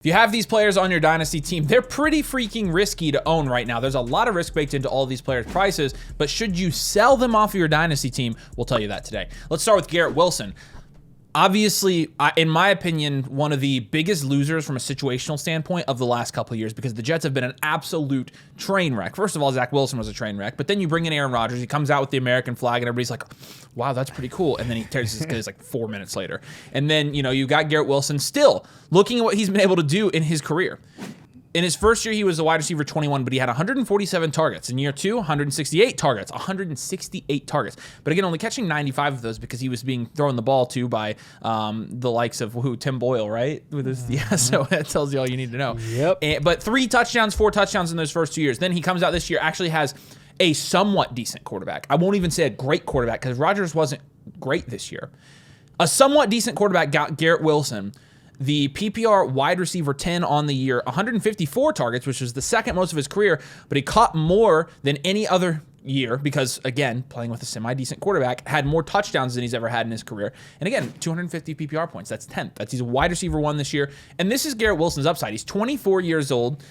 If you have these players on your Dynasty team, they're pretty freaking risky to own right now. There's a lot of risk baked into all these players' prices, but should you sell them off of your Dynasty team? We'll tell you that today. Let's start with Garrett Wilson. Obviously, in my opinion, one of the biggest losers from a situational standpoint of the last couple of years, because the Jets have been an absolute train wreck. First of all, Zach Wilson was a train wreck, but then you bring in Aaron Rodgers, he comes out with the American flag, and everybody's like, wow, that's pretty cool. And then he tears his Achilles like 4 minutes later. And then, you got Garrett Wilson still looking at what he's been able to do in his career. In his first year, he was a wide receiver 21, but he had 147 targets. In year 2, 168 targets. 168 targets. But again, only catching 95 of those because he was being thrown the ball to by the likes of Tim Boyle, right? With his, so that tells you all you need to know. Yep. But 4 touchdowns in those first 2 years. Then he comes out this year, actually has a somewhat decent quarterback. I won't even say a great quarterback because Rodgers wasn't great this year. A somewhat decent quarterback got Garrett Wilson, the PPR wide receiver 10 on the year, 154 targets, which was the second most of his career, but he caught more than any other year because, again, playing with a semi-decent quarterback, had more touchdowns than he's ever had in his career. And again, 250 PPR points. That's 10th. He's a wide receiver 1 this year. And this is Garrett Wilson's upside. He's 24 years old,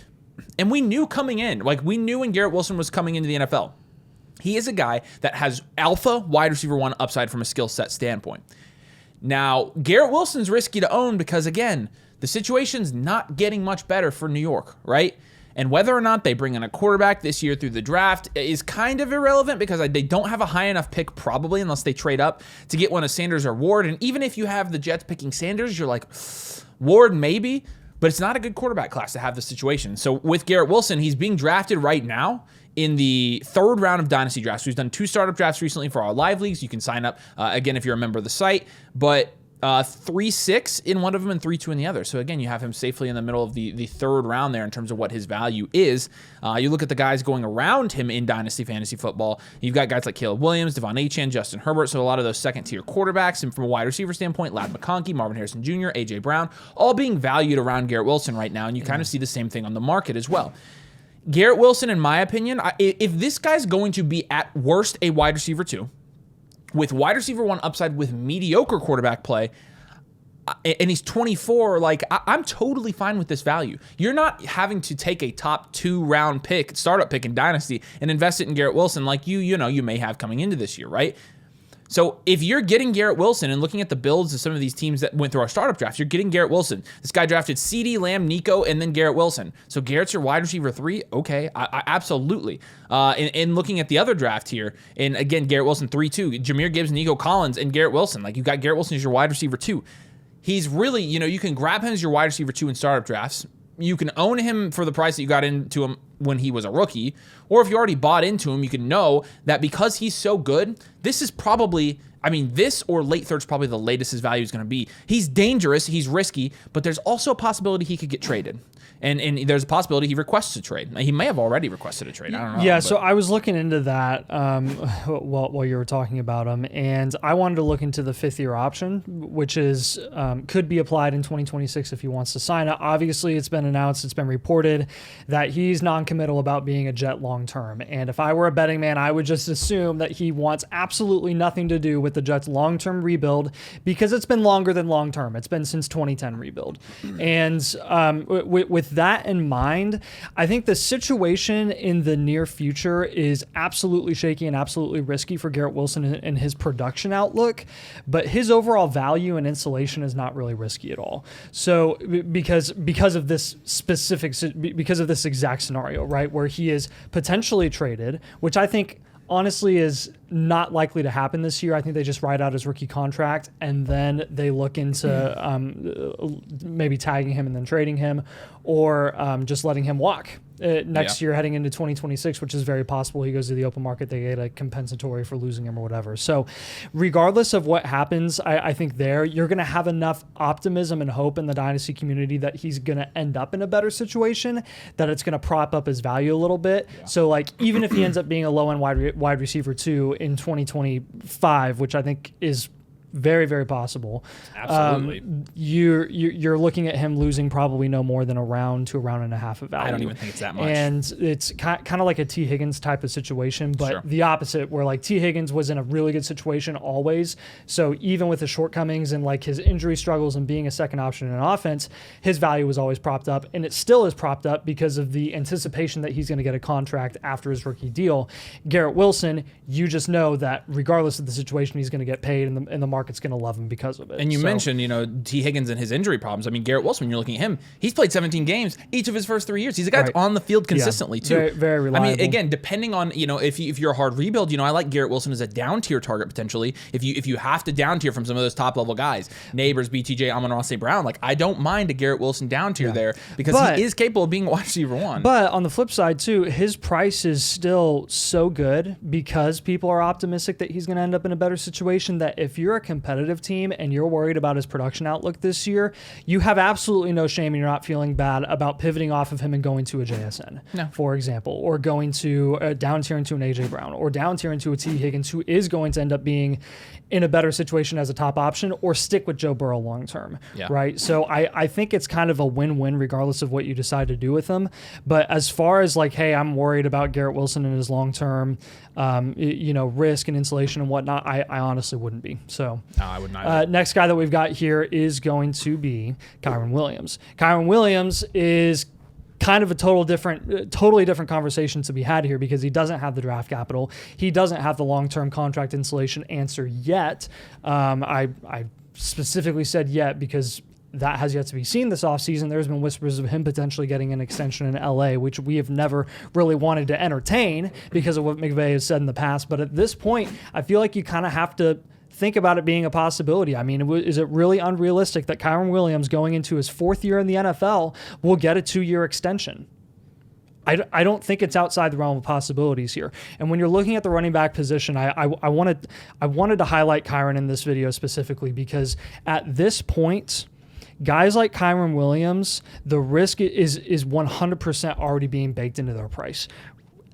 and we knew coming in, we knew when Garrett Wilson was coming into the NFL, he is a guy that has alpha wide receiver 1 upside from a skill set standpoint. Now, Garrett Wilson's risky to own because, again, the situation's not getting much better for New York, right? And whether or not they bring in a quarterback this year through the draft is kind of irrelevant because they don't have a high enough pick probably unless they trade up to get one of Sanders or Ward. And even if you have the Jets picking Sanders, you're like, Ward maybe, but it's not a good quarterback class to have this situation. So with Garrett Wilson, he's being drafted right now in the 3rd round of Dynasty drafts. We've done 2 startup drafts recently for our live leagues. You can sign up, again, if you're a member of the site. But 3-6 in one of them and 3-2 in the other. So again, you have him safely in the middle of the 3rd round there in terms of what his value is. You look at the guys going around him in Dynasty Fantasy Football. You've got guys like Caleb Williams, Devon Achane, Justin Herbert. So a lot of those second-tier quarterbacks. And from a wide receiver standpoint, Ladd McConkey, Marvin Harrison Jr., A.J. Brown, all being valued around Garrett Wilson right now. And you kind of see the same thing on the market as well. Garrett Wilson, in my opinion, if this guy's going to be at worst a wide receiver 2, with wide receiver 1 upside with mediocre quarterback play, and he's 24, I'm totally fine with this value. You're not having to take a top 2 round pick, startup pick in Dynasty, and invest it in Garrett Wilson like you may have coming into this year, right? So if you're getting Garrett Wilson and looking at the builds of some of these teams that went through our startup drafts, you're getting Garrett Wilson. This guy drafted CeeDee Lamb, Nico, and then Garrett Wilson. So Garrett's your wide receiver 3? Okay, I absolutely. And looking at the other draft here, and again, Garrett Wilson 3-2, Jahmyr Gibbs, Nico Collins, and Garrett Wilson. You got Garrett Wilson as your wide receiver 2. He's really, you can grab him as your wide receiver 2 in startup drafts. You can own him for the price that you got into him when he was a rookie. Or if you already bought into him, you can know that because he's so good, this is probably, this or late 3rd is probably the latest his value is going to be. He's dangerous, he's risky, but there's also a possibility he could get traded. And there's a possibility he requests a trade. He may have already requested a trade. I don't know. Yeah, so I was looking into that while you were talking about him, and I wanted to look into the 5th-year option, which is could be applied in 2026 if he wants to sign it. Obviously, it's been announced, it's been reported that he's non-committal about being a Jet long-term. And if I were a betting man, I would just assume that he wants absolutely nothing to do with the Jets' long-term rebuild because it's been longer than long-term. It's been since 2010 rebuild. And with that in mind, I think the situation in the near future is absolutely shaky and absolutely risky for Garrett Wilson and his production outlook, but his overall value and insulation is not really risky at all. So because of this exact scenario, right, where he is potentially traded, which I think honestly is not likely to happen this year. I think they just ride out his rookie contract and then they look into maybe tagging him and then trading him, or just letting him walk next year heading into 2026, which is very possible. He goes to the open market, they get a compensatory for losing him or whatever. So regardless of what happens, I think you're going to have enough optimism and hope in the Dynasty community that he's going to end up in a better situation, that it's going to prop up his value a little bit. Yeah. So even if he ends up being a low-end wide receiver 2 in 2025, which I think is very, very possible. Absolutely. You're looking at him losing probably no more than a round to a round and a half of value. I don't even think it's that much. And it's kind of like a T. Higgins type of situation, but Sure. the opposite, where like T. Higgins was in a really good situation always. So even with his shortcomings and like his injury struggles and being a second option in an offense, his value was always propped up, and it still is propped up because of the anticipation that he's going to get a contract after his rookie deal. Garrett Wilson, you just know that regardless of the situation, he's going to get paid, and the market's going to love him because of it. And you mentioned, T. Higgins and his injury problems. I mean, Garrett Wilson, when you're looking at him, he's played 17 games each of his first 3 years. He's a guy that's on the field consistently, too. Very, very reliable. I mean, again, depending on, if you're a hard rebuild, I like Garrett Wilson as a down tier target potentially. If you have to down tier from some of those top level guys, Neighbors, BTJ, Amon-Ra St. Brown, like I don't mind a Garrett Wilson down tier there because he is capable of being a wide receiver one. But on the flip side, too, his price is still so good because people are optimistic that he's going to end up in a better situation, that if you're a competitive team and you're worried about his production outlook this year, you have absolutely no shame and you're not feeling bad about pivoting off of him and going to a JSN, for example, or going to down tier into an AJ Brown, or down tier into a T. Higgins, who is going to end up being in a better situation as a top option, or stick with Joe Burrow long term, right? So I think it's kind of a win-win regardless of what you decide to do with him. But as far as like, hey, I'm worried about Garrett Wilson and his long-term risk and insulation and whatnot, I honestly wouldn't be. So no, I would not. Next guy that we've got here is going to be Kyren Williams. Kyren Williams is kind of a totally different conversation to be had here because he doesn't have the draft capital. He doesn't have the long-term contract insulation answer yet. I specifically said yet because that has yet to be seen this offseason. There's been whispers of him potentially getting an extension in LA, which we have never really wanted to entertain because of what McVay has said in the past. But at this point, I feel like you kind of have to think about it being a possibility. I mean, is it really unrealistic that Kyren Williams, going into his 4th year in the NFL, will get a 2-year extension? I don't think it's outside the realm of possibilities here. And when you're looking at the running back position, I wanted to highlight Kyren in this video specifically because at this point, guys like Kyren Williams, the risk is 100% already being baked into their price.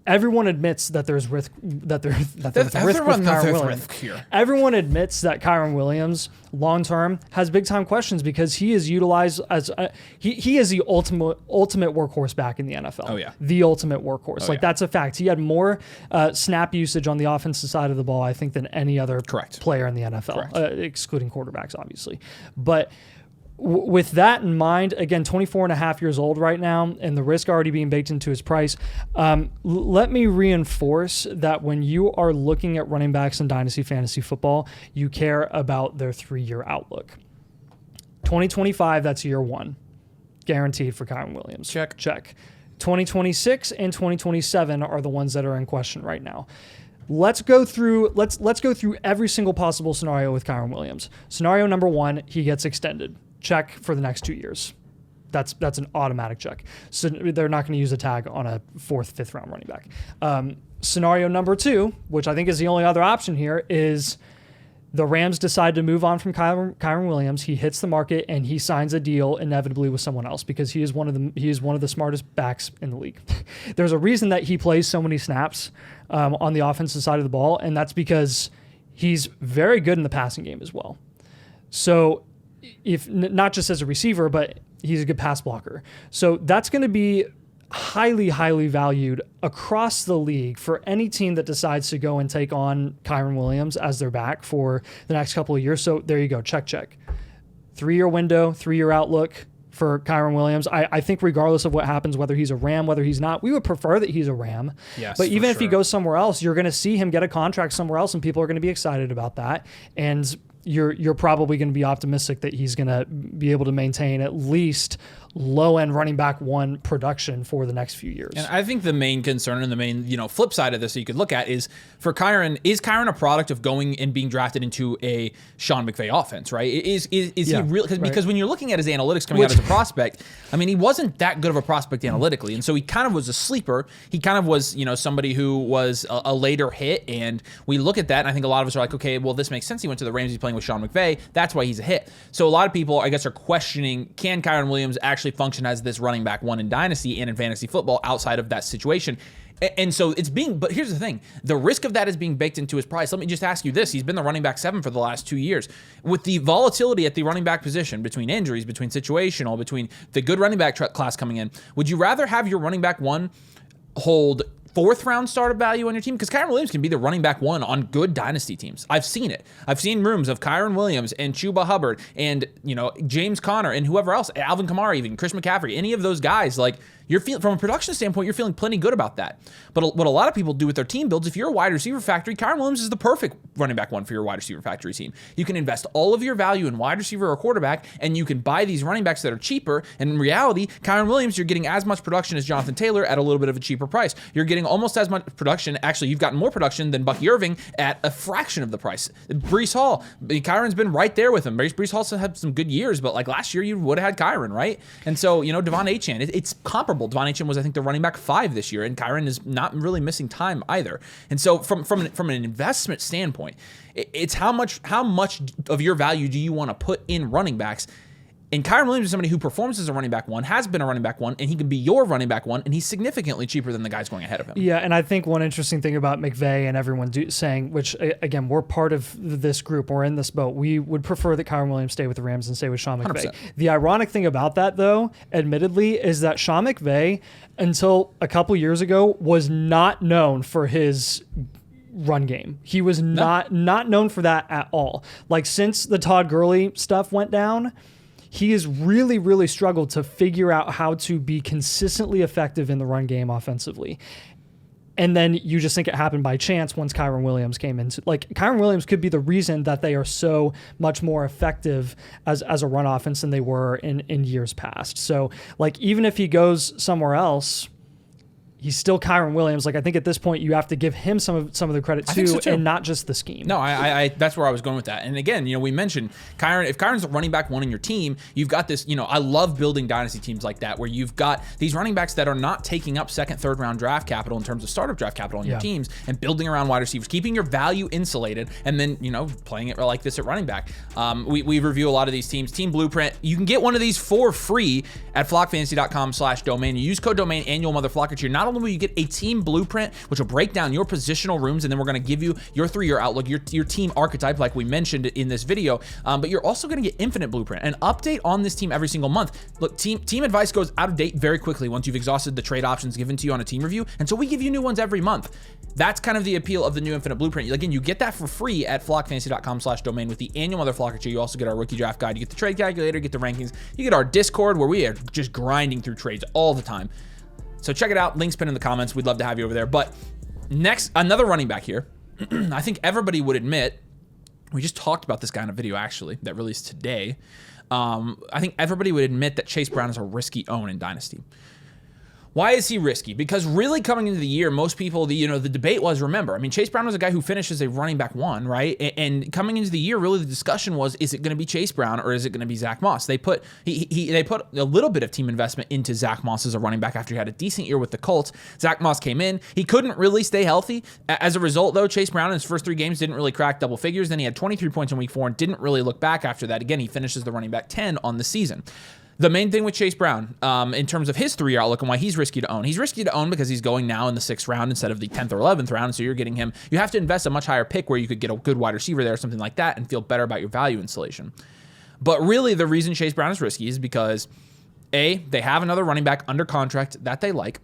Everyone admits that there's risk. There's risk with Kyren Williams. Everyone admits that Kyren Williams, long term, has big time questions because he is utilized as he is the ultimate workhorse back in the NFL. Oh yeah, the ultimate workhorse. That's a fact. He had more snap usage on the offensive side of the ball, I think, than any other player in the NFL, excluding quarterbacks, obviously. But with that in mind, again, 24 and a half years old right now, and the risk already being baked into his price, let me reinforce that when you are looking at running backs in Dynasty Fantasy Football, you care about their 3-year outlook. 2025, that's year 1. Guaranteed for Kyren Williams. Check. 2026 and 2027 are the ones that are in question right now. Let's go through every single possible scenario with Kyren Williams. Scenario number 1, he gets extended. Check for the next 2 years. That's an automatic check. So they're not going to use a tag on a 4th, 5th round running back. Scenario number 2, which I think is the only other option here, is the Rams decide to move on from Kyren Williams. He hits the market and he signs a deal inevitably with someone else because he is one of the smartest backs in the league. There's a reason that he plays so many snaps on the offensive side of the ball, and that's because he's very good in the passing game as well. So if not just as a receiver, but he's a good pass blocker. So that's going to be highly, highly valued across the league for any team that decides to go and take on Kyren Williams as their back for the next couple of years. So there you go. Check. 3-year window, 3-year outlook for Kyren Williams. I think regardless of what happens, whether he's a Ram, whether he's not, we would prefer that he's a Ram. Yes, but even if he goes somewhere else, you're going to see him get a contract somewhere else, and people are going to be excited about that. And you're probably going to be optimistic that he's going to be able to maintain at least low-end running back 1 production for the next few years. And I think the main concern and the main, flip side of this that you could look at is for Kyren, is Kyren a product of going and being drafted into a Sean McVay offense, right? Is he really, because when you're looking at his analytics coming out as a prospect, I mean, he wasn't that good of a prospect analytically. And so he kind of was a sleeper. He kind of was, somebody who was a later hit. And we look at that and I think a lot of us are like, okay, well, this makes sense. He went to the Rams, he's playing with Sean McVay. That's why he's a hit. So a lot of people, I guess, are questioning, can Kyren Williams actually actually function as this running back one in Dynasty and in fantasy football outside of that situation. And so but here's the thing. The risk of that is being baked into his price. Let me just ask you this. He's been the running back 7 for the last 2 years. With the volatility at the running back position, between injuries, between situational, between the good running back class coming in, would you rather have your running back 1 hold 4th round startup value on your team? Because Kyren Williams can be the running back 1 on good dynasty teams. I've seen it. I've seen rooms of Kyren Williams and Chuba Hubbard and, James Conner and whoever else, Alvin Kamara even, Chris McCaffrey, any of those guys, like, you're feeling, from a production standpoint, you're feeling plenty good about that. But what a lot of people do with their team builds, if you're a wide receiver factory, Kyren Williams is the perfect running back 1 for your wide receiver factory team. You can invest all of your value in wide receiver or quarterback, and you can buy these running backs that are cheaper. And in reality, Kyren Williams, you're getting as much production as Jonathan Taylor at a little bit of a cheaper price. You're getting almost as much production. Actually, you've gotten more production than Bucky Irving at a fraction of the price. Breece Hall, Kyren's been right there with him. Breece Hall's had some good years, but like last year, you would have had Kyren, right? And so, Devon Achane, it's comparable. Devon Achane was, I think, the running back 5 this year, and Kyren is not really missing time either. And so from an investment standpoint, it's how much of your value do you want to put in running backs? And Kyren Williams is somebody who performs as a running back 1, has been a running back 1, and he can be your running back 1, and he's significantly cheaper than the guys going ahead of him. Yeah, and I think one interesting thing about McVay and everyone saying, which, again, we're part of this group, we're in this boat, we would prefer that Kyren Williams stay with the Rams and stay with Sean McVay. 100%. The ironic thing about that, though, admittedly, is that Sean McVay, until a couple years ago, was not known for his run game. He was not known for that at all. Like, since the Todd Gurley stuff went down, he has really, really struggled to figure out how to be consistently effective in the run game offensively. And then you just think it happened by chance once Kyren Williams came in. Like, Kyren Williams could be the reason that they are so much more effective as a run offense than they were in years past. So, like, even if he goes somewhere else, he's still Kyren Williams. Like, I think at this point you have to give him some of the credit too, and not just the scheme. No, I that's where I was going with that. And again, we mentioned Kyren. If Kyren's a running back 1 in your team, you've got this. I love building dynasty teams like that, where you've got these running backs that are not taking up 2nd, 3rd round draft capital in terms of startup draft capital on your teams, and building around wide receivers, keeping your value insulated, and then playing it like this at running back. We review a lot of these teams. Team Blueprint. You can get one of these for free at flockfantasy.com/domain. You use code domain annual Motherflocker. You're not only will you get a team blueprint, which will break down your positional rooms, and then we're going to give you your 3-year outlook, your team archetype, like we mentioned in this video, but you're also going to get infinite blueprint, an update on this team every single month. Look, team advice goes out of date very quickly once you've exhausted the trade options given to you on a team review, and so we give you new ones every month. That's kind of the appeal of the new infinite blueprint. Again, you get that for free at flockfantasy.com/domain with the annual Motherflocker tier. You also get our rookie draft guide, you get the trade calculator, you get the rankings, you get our Discord, where we are just grinding through trades all the time. So check it out. Link's pinned in the comments. We'd love to have you over there. But next, another running back here. I think everybody would admit, we just talked about this guy in a video, actually, that released today. I think everybody would admit that Chase Brown is a risky own in Dynasty. Why is he risky? Because really coming into the year, most people, the debate was, remember, Chase Brown was a guy who finished as a running back 1, right? And coming into the year, really the discussion was, is it going to be Chase Brown or is it going to be Zach Moss? They put a little bit of team investment into Zach Moss as a running back after he had a decent year with the Colts. Zach Moss came in. He couldn't really stay healthy. As a result, though, Chase Brown in his first 3 games didn't really crack double figures. Then he had 23 points in week 4 and didn't really look back after that. Again, he finishes the running back 10 on the season. The main thing with Chase Brown, in terms of his 3-year outlook and why he's risky to own, he's risky to own because he's going now in the 6th round instead of the 10th or 11th round. So you're getting him. You have to invest a much higher pick where you could get a good wide receiver there or something like that and feel better about your value installation. But really, the reason Chase Brown is risky is because A, they have another running back under contract that they like.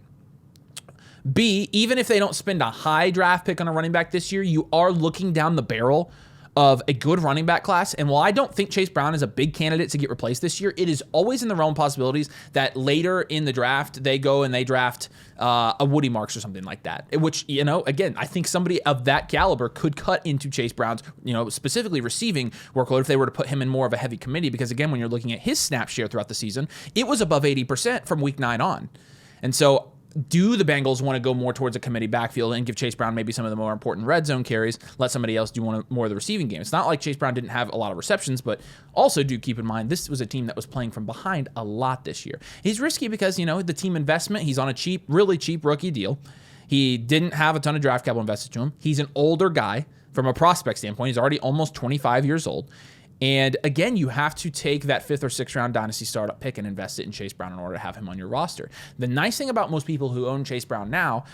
B, even if they don't spend a high draft pick on a running back this year, you are looking down the barrel of a good running back class. And while I don't think Chase Brown is a big candidate to get replaced this year, it is always in the realm of possibilities that later in the draft, they go and they draft a Woody Marks or something like that, which, again, I think somebody of that caliber could cut into Chase Brown's, specifically receiving workload if they were to put him in more of a heavy committee. Because again, when you're looking at his snap share throughout the season, it was above 80% from week 9 on. And so do the Bengals want to go more towards a committee backfield and give Chase Brown maybe some of the more important red zone carries, let somebody else do more of the receiving game? It's not like Chase Brown didn't have a lot of receptions, but also do keep in mind this was a team that was playing from behind a lot this year. He's risky because, the team investment, he's on a really cheap rookie deal. He didn't have a ton of draft capital invested to him. He's an older guy from a prospect standpoint. He's already almost 25 years old. And again, you have to take that 5th or 6th round Dynasty startup pick and invest it in Chase Brown in order to have him on your roster. The nice thing about most people who own Chase Brown now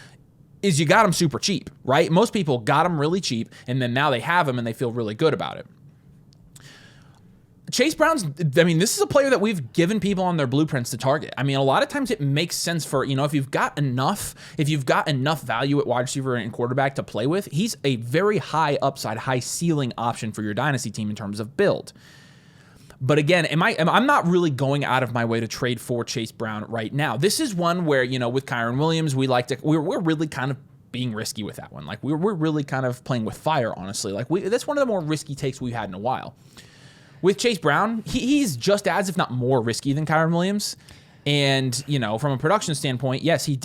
is you got him super cheap, right? Most people got him really cheap, and then now they have him and they feel really good about it. Chase Brown's, I mean, this is a player that we've given people on their blueprints to target. I mean, a lot of times it makes sense for, if you've got enough value at wide receiver and quarterback to play with, he's a very high upside, high ceiling option for your dynasty team in terms of build. But again, I'm not really going out of my way to trade for Chase Brown right now. This is one where, with Kyren Williams, we're really kind of being risky with that one. Like we're really kind of playing with fire, honestly. Like that's one of the more risky takes we've had in a while. With Chase Brown, he's just as, if not more, risky than Kyren Williams. And, from a production standpoint, yes, he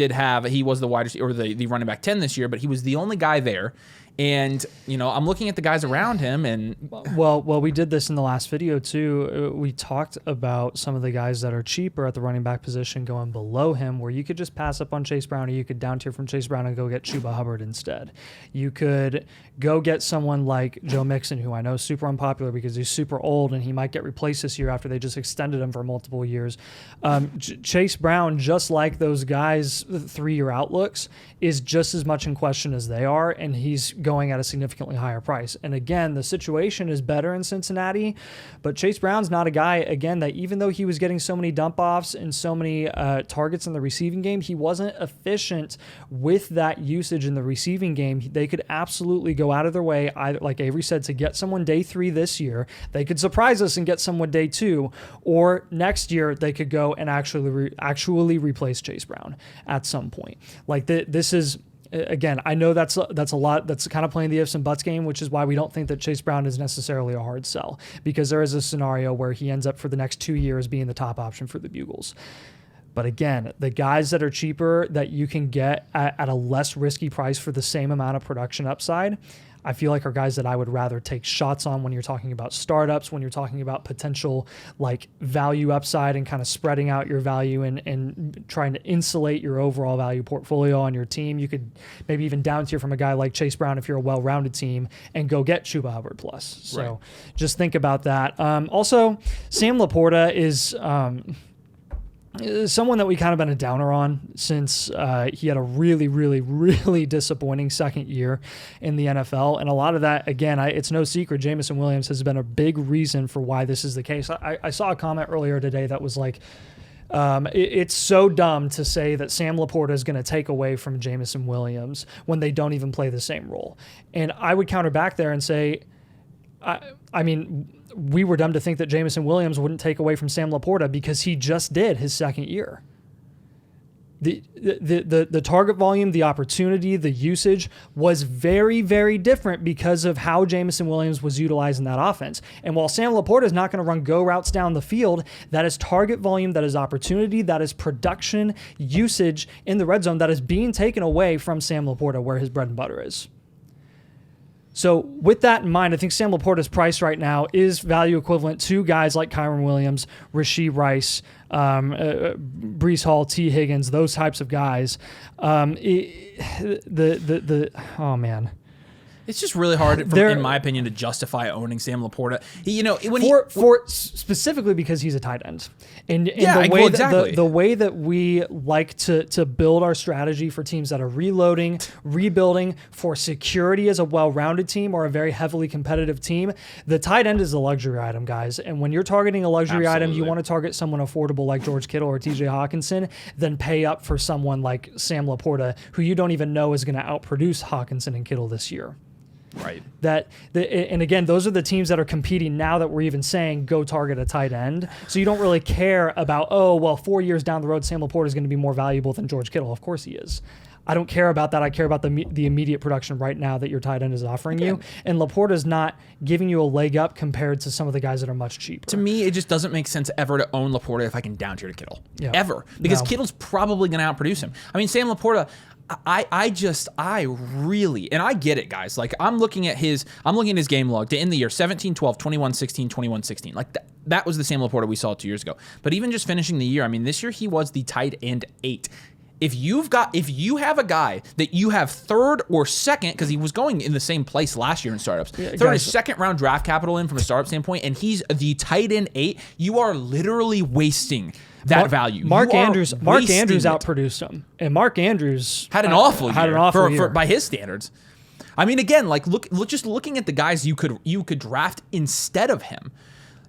was the wide receiver, or the running back 10 this year, but he was the only guy there. And, I'm looking at the guys around him and... Well, we did this in the last video too. We talked about some of the guys that are cheaper at the running back position going below him, where you could just pass up on Chase Brown, or you could down tier from Chase Brown and go get Chuba Hubbard instead. You could go get someone like Joe Mixon, who I know is super unpopular because he's super old and he might get replaced this year after they just extended him for multiple years. Chase Brown, just like those guys' 3-year outlooks, is just as much in question as they are, and he's going at a significantly higher price. And again, the situation is better in Cincinnati, but Chase Brown's not a guy, again, that even though he was getting so many dump offs and so many targets in the receiving game, he wasn't efficient with that usage in the receiving game. They could absolutely go out of their way, either, like Avery said, to get someone day 3 this year. They could surprise us and get someone day 2, or next year they could go and actually replace Chase Brown at some point. Like this is, again, I know that's a lot. That's kind of playing the ifs and buts game, which is why we don't think that Chase Brown is necessarily a hard sell, because there is a scenario where he ends up for the next 2 years being the top option for the Bugles. But again, the guys that are cheaper that you can get at a less risky price for the same amount of production upside, I feel like are guys that I would rather take shots on when you're talking about startups, when you're talking about potential like value upside and kind of spreading out your value and trying to insulate your overall value portfolio on your team. You could maybe even down tier from a guy like Chase Brown if you're a well-rounded team and go get Chuba Hubbard plus. So just think about that. Also, Sam Laporta is... someone that we kind of been a downer on since he had a really, really, really disappointing second year in the NFL. And a lot of that, again, it's no secret, Jameson Williams has been a big reason for why this is the case. I saw a comment earlier today that was like, it's so dumb to say that Sam Laporta is going to take away from Jameson Williams when they don't even play the same role. And I would counter back there and say, I mean, we were dumb to think that Jameson Williams wouldn't take away from Sam Laporta because he just did his second year. The target volume, the opportunity, the usage was very, very different because of how Jameson Williams was utilizing that offense. And while Sam Laporta is not going to run go routes down the field, that is target volume, that is opportunity, that is production, usage in the red zone that is being taken away from Sam Laporta where his bread and butter is. So with that in mind, I think Sam Laporta's price right now is value equivalent to guys like Kyren Williams, Rashee Rice, Breece Hall, T. Higgins, those types of guys. Oh man. It's just really hard, in my opinion, to justify owning Sam Laporta. Specifically because he's a tight end, and exactly. The way that we like to build our strategy for teams that are reloading, rebuilding, for security as a well-rounded team or a very heavily competitive team, the tight end is a luxury item, guys. And when you're targeting a luxury item, you want to target someone affordable like George Kittle or T.J. Hawkinson, then pay up for someone like Sam Laporta, who you don't even know is going to outproduce Hawkinson and Kittle this year. Right. And again, those are the teams that are competing now that we're even saying go target a tight end. So you don't really care about, 4 years down the road, Sam Laporta is going to be more valuable than George Kittle. Of course he is. I don't care about that. I care about the immediate production right now that your tight end is offering you. And Laporta is not giving you a leg up compared to some of the guys that are much cheaper. To me, it just doesn't make sense ever to own Laporta if I can down tier to Kittle. Yeah. Ever. Because Kittle's probably going to outproduce him. I mean, Sam Laporta... I really, and I get it, guys. Like I'm looking at his game log to end the year 17-12, 21-16, 21-16. Like that was the Sam Laporta we saw 2 years ago. But even just finishing the year, I mean, this year he was the tight end 8. If you have a guy that you have third or second, because he was going in the same place last year in startups, third or second round draft capital in from a startup standpoint, and he's the tight end 8, you are literally wasting that value. Mark Andrews outproduced him, and Mark Andrews had an awful year by his standards. I mean, again, like just looking at the guys you could draft instead of him.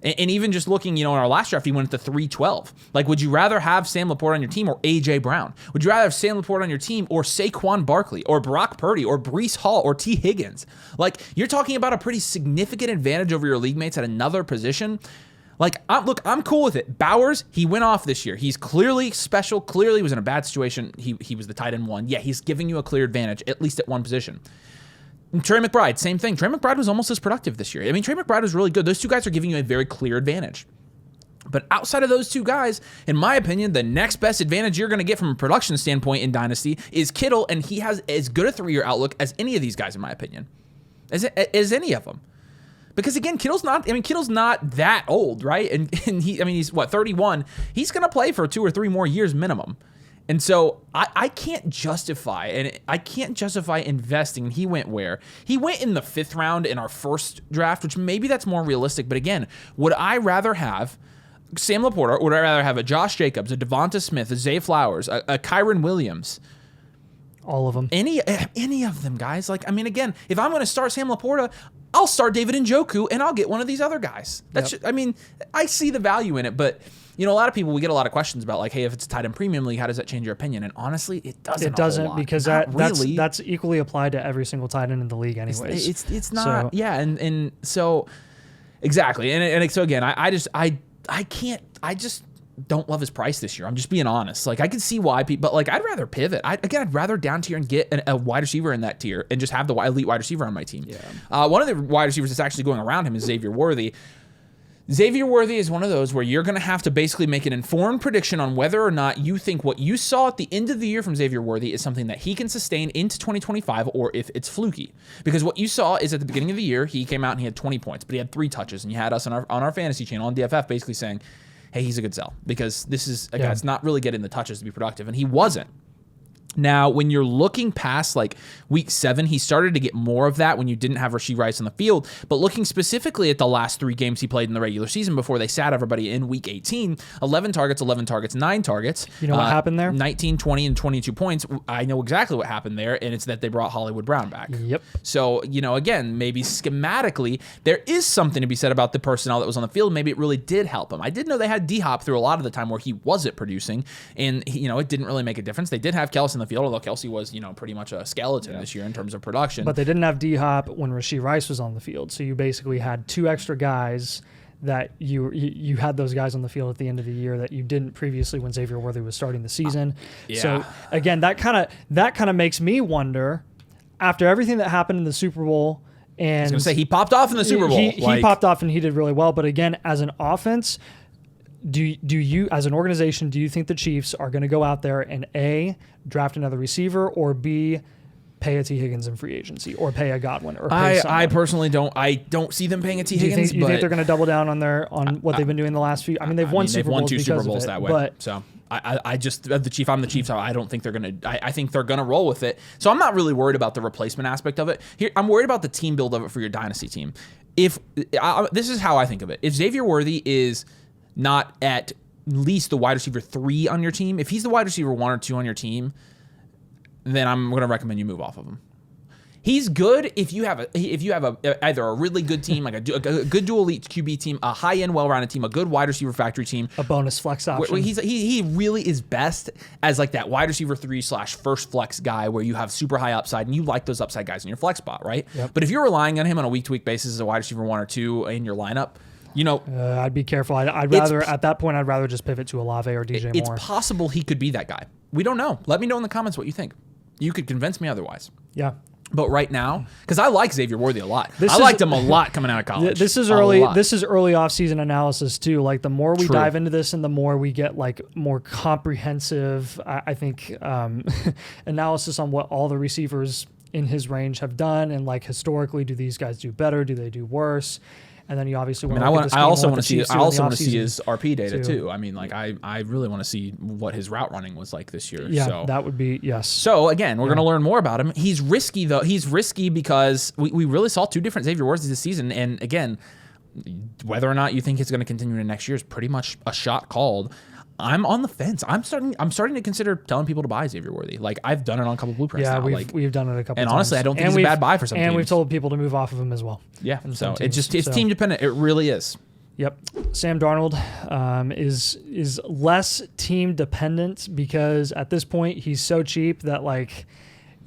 And even just looking, in our last draft, he went at the 312. Like, would you rather have Sam Laporta on your team or A.J. Brown? Would you rather have Sam Laporta on your team or Saquon Barkley or Brock Purdy or Breece Hall or T. Higgins? Like, you're talking about a pretty significant advantage over your league mates at another position. Like, I'm cool with it. Bowers, he went off this year. He's clearly special. Clearly was in a bad situation. He was the tight end 1. Yeah, he's giving you a clear advantage, at least at one position. Trey McBride, same thing. Trey McBride was almost as productive this year. I mean, Trey McBride was really good. Those two guys are giving you a very clear advantage. But outside of those two guys, in my opinion, the next best advantage you're going to get from a production standpoint in Dynasty is Kittle, and he has as good a 3-year outlook as any of these guys, in my opinion, as any of them. Because again, Kittle's not that old, right? And he's 31. He's going to play for 2 or 3 more years minimum. And so I can't justify investing. And he went where? He went in the 5th round in our first draft, which maybe that's more realistic. But again, would I rather have Sam Laporta, or would I rather have a Josh Jacobs, a Devonta Smith, a Zay Flowers, a Kyron Williams? All of them. Any of them, guys. Like, I mean, again, if I'm going to start Sam Laporta, I'll start David Njoku, and I'll get one of these other guys. I see the value in it, but a lot of people, we get a lot of questions about, like, hey, if it's a tight end premium league, how does that change your opinion? And honestly, it doesn't. It doesn't, because that's equally applied to every single tight end in the league, anyways. It's not. So. Yeah, and so exactly, and so again, I just don't love his price this year. I'm just being honest. Like, I can see why people, but like, I'd rather pivot. I'd rather down tier and get a wide receiver in that tier and just have the elite wide receiver on my team. Yeah. One of the wide receivers that's actually going around him is Xavier Worthy. Xavier Worthy is one of those where you're going to have to basically make an informed prediction on whether or not you think what you saw at the end of the year from Xavier Worthy is something that he can sustain into 2025, or if it's fluky. Because what you saw is at the beginning of the year, he came out and he had 20 points, but he had 3 touches, and you had us on our fantasy channel on DFF basically saying, hey, he's a good sell, because this is a guy that's not really getting the touches to be productive, and he wasn't. Now, when you're looking past like week 7, he started to get more of that when you didn't have Rashee Rice on the field. But looking specifically at the last 3 games he played in the regular season before they sat everybody in week 18, 11 targets, 9 targets. You know what happened there? 19, 20, and 22 points. I know exactly what happened there, and it's that they brought Hollywood Brown back. Yep. So, again, maybe schematically, there is something to be said about the personnel that was on the field. Maybe it really did help him. I did know they had D-Hop through a lot of the time where he wasn't producing, and it didn't really make a difference. They did have Kelsey on the field, although Kelsey was, pretty much a skeleton this year in terms of production. But they didn't have D-Hop when Rashee Rice was on the field. So you basically had 2 extra guys that you had those guys on the field at the end of the year that you didn't previously when Xavier Worthy was starting the season. Yeah. So again, that kind of makes me wonder, after everything that happened in the Super Bowl, and I was going to say, he popped off in the Super Bowl. He popped off and he did really well. But again, as an offense, do you, as an organization, do you think the Chiefs are going to go out there and A, draft another receiver, or B, pay a T. Higgins in free agency, or pay a Godwin, or pay someone? I personally don't see them paying a T. Higgins. Do you think they're going to double down on what they've been doing the last few? I mean, they've won Super Bowls 2 Super Bowls it, that way. But so I'm the Chiefs. I don't think they're going to. I think they're going to roll with it. So I'm not really worried about the replacement aspect of it. Here, I'm worried about the team build of it for your dynasty team. This is how I think of it. If Xavier Worthy is not at least the wide receiver 3 on your team, if he's the wide receiver 1 or 2 on your team, then I'm going to recommend you move off of him. He's good if you have either a really good team, like a good dual elite QB team, a high-end, well-rounded team, a good wide receiver factory team, a bonus flex option. He really is best as like that wide receiver 3/first flex guy where you have super high upside and you like those upside guys in your flex spot, right? Yep. But if you're relying on him on a week-to-week basis as a wide receiver 1 or 2 in your lineup, I'd be careful. I'd rather just pivot to Olave or DJ Moore. It's possible he could be that guy. We don't know. Let me know in the comments what you think. You could convince me otherwise. Yeah. But right now, because I like Xavier Worthy a lot. I liked him a lot coming out of college. This is early offseason analysis too. Like, the more we dive into this and the more we get like more comprehensive, I think, analysis on what all the receivers in his range have done, and like historically, do these guys do better? Do they do worse? And then you obviously I want to I also want to see his RP data too. I mean, like I really want to see what his route running was like this year. Yeah, so. that would be, yes. So again, we're going to learn more about him. He's risky though. He's risky because we really saw 2 different Xavier Worthies this season. And again, whether or not you think it's going to continue in next year is pretty much a shot called. I'm on the fence. I'm starting to consider telling people to buy Xavier Worthy. Like I've done it on a couple blueprints now. We've done it a couple. And times. Honestly, I don't think it's a bad buy for some teams. And we've told people to move off of him as well. Yeah. So it's team dependent. It really is. Yep. Sam Darnold is less team dependent because at this point he's so cheap that like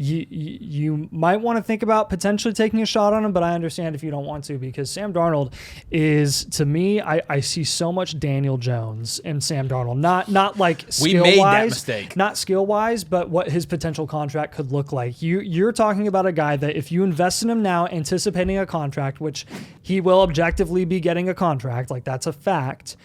you might want to think about potentially taking a shot on him, but I understand if you don't want to, because Sam Darnold is, to me, I see so much Daniel Jones in Sam Darnold. Not like skill wise, we made that mistake. Not skill wise, but what his potential contract could look like. You're talking about a guy that if you invest in him now, anticipating a contract, which he will objectively be getting a contract, like that's a fact.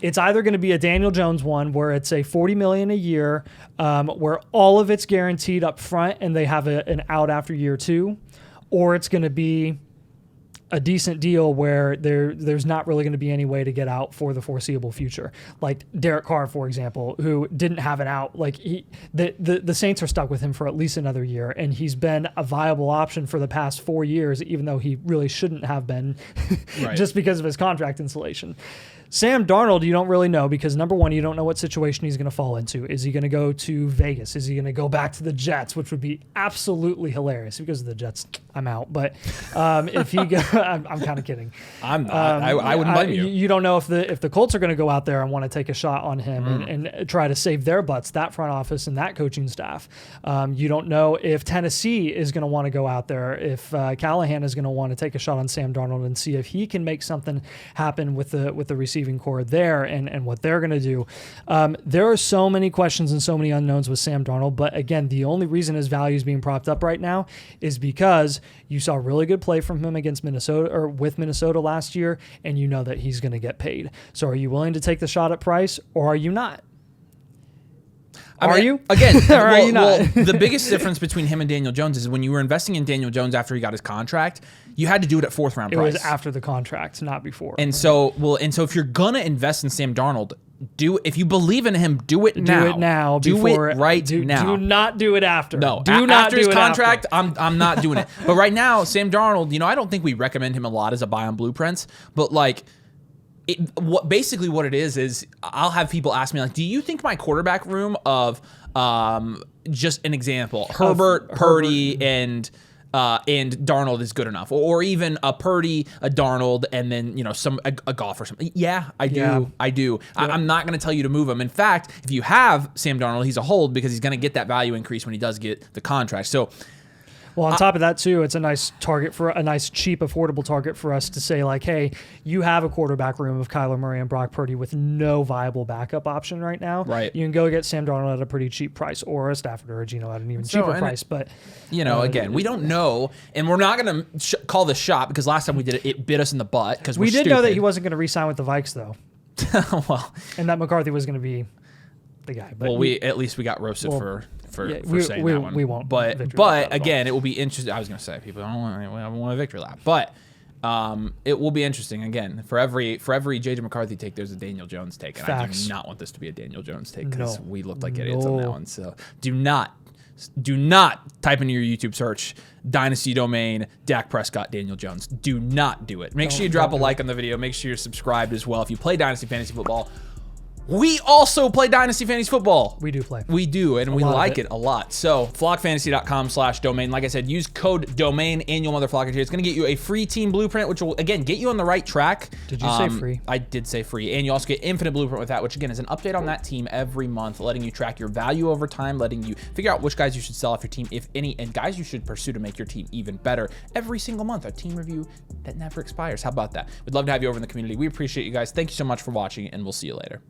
It's either going to be a Daniel Jones one where it's a $40 million a year, where all of it's guaranteed up front and they have an out after year 2, or it's going to be a decent deal where there's not really going to be any way to get out for the foreseeable future. Like Derek Carr, for example, who didn't have an out. Like the Saints are stuck with him for at least another year, and he's been a viable option for the past 4 years, even though he really shouldn't have been, right. Just because of his contract insulation. Sam Darnold, you don't really know because, number one, you don't know what situation he's going to fall into. Is he going to go to Vegas? Is he going to go back to the Jets, which would be absolutely hilarious? Because of the Jets, I'm out. But if he go, I'm kind of kidding. I'm not. I wouldn't blame you. You don't know if the Colts are going to go out there and want to take a shot on him and try to save their butts, that front office and that coaching staff. You don't know if Tennessee is going to want to go out there, if Callahan is going to want to take a shot on Sam Darnold and see if he can make something happen with the receiving core there and what they're going to do. There are so many questions and so many unknowns with Sam Darnold, but again, the only reason his value is being propped up right now is because you saw really good play from him against Minnesota or with Minnesota last year, and you know that he's going to get paid. So are you willing to take the shot at price, or are you not? Are you? Again, are you not? Well, the biggest difference between him and Daniel Jones is when you were investing in Daniel Jones after he got his contract, you had to do it at 4th round price. It was after the contract, not before. And so if you're gonna invest in Sam Darnold, if you believe in him, do it now. Do it now. Do it right now. Do not do it after. No, do not after do his it contract, after. I'm not doing it. But right now, Sam Darnold, I don't think we recommend him a lot as a buy on blueprints, but like. Basically what it is I'll have people ask me like, do you think my quarterback room of just an example, Herbert, Purdy, and Darnold is good enough, or even a Purdy, a Darnold, and then a Goff or something? Yeah, I do. Yeah. I do. Yeah. I'm not going to tell you to move him. In fact, if you have Sam Darnold, he's a hold because he's going to get that value increase when he does get the contract. So. Well, on top of that, too, it's a nice target for a nice, cheap, affordable target for us to say, like, hey, you have a quarterback room of Kyler Murray and Brock Purdy with no viable backup option right now. Right. You can go get Sam Darnold at a pretty cheap price, or a Stafford or a Geno at an even cheaper price. But again, we don't know, and we're not going to call this shot because last time we did it, it bit us in the butt because we did know that he wasn't going to re-sign with the Vikes, though. Well, and that McCarthy was going to be the guy. But well, at least we got roasted for saying that one. We won't. But again, it will be interesting. I was going to say people don't want a victory lap, but it will be interesting. Again, for every JJ McCarthy take, there's a Daniel Jones take, and Facts. I do not want this to be a Daniel Jones take because we looked like idiots on that one. So do not type into your YouTube search Dynasty domain Dak Prescott Daniel Jones. Do not do it. Make sure you drop a like on the video. Make sure you're subscribed as well if you play Dynasty Fantasy Football. We also play Dynasty Fantasy Football. We do play. We do, and we like it a lot. So, flockfantasy.com/domain. Like I said, use code domain annual Motherflocker here. It's going to get you a free team blueprint, which will, again, get you on the right track. Did you say free? I did say free. And you also get infinite blueprint with that, which, again, is an update on that team every month, letting you track your value over time, letting you figure out which guys you should sell off your team, if any, and guys you should pursue to make your team even better. Every single month, a team review that never expires. How about that? We'd love to have you over in the community. We appreciate you guys. Thank you so much for watching, and we'll see you later.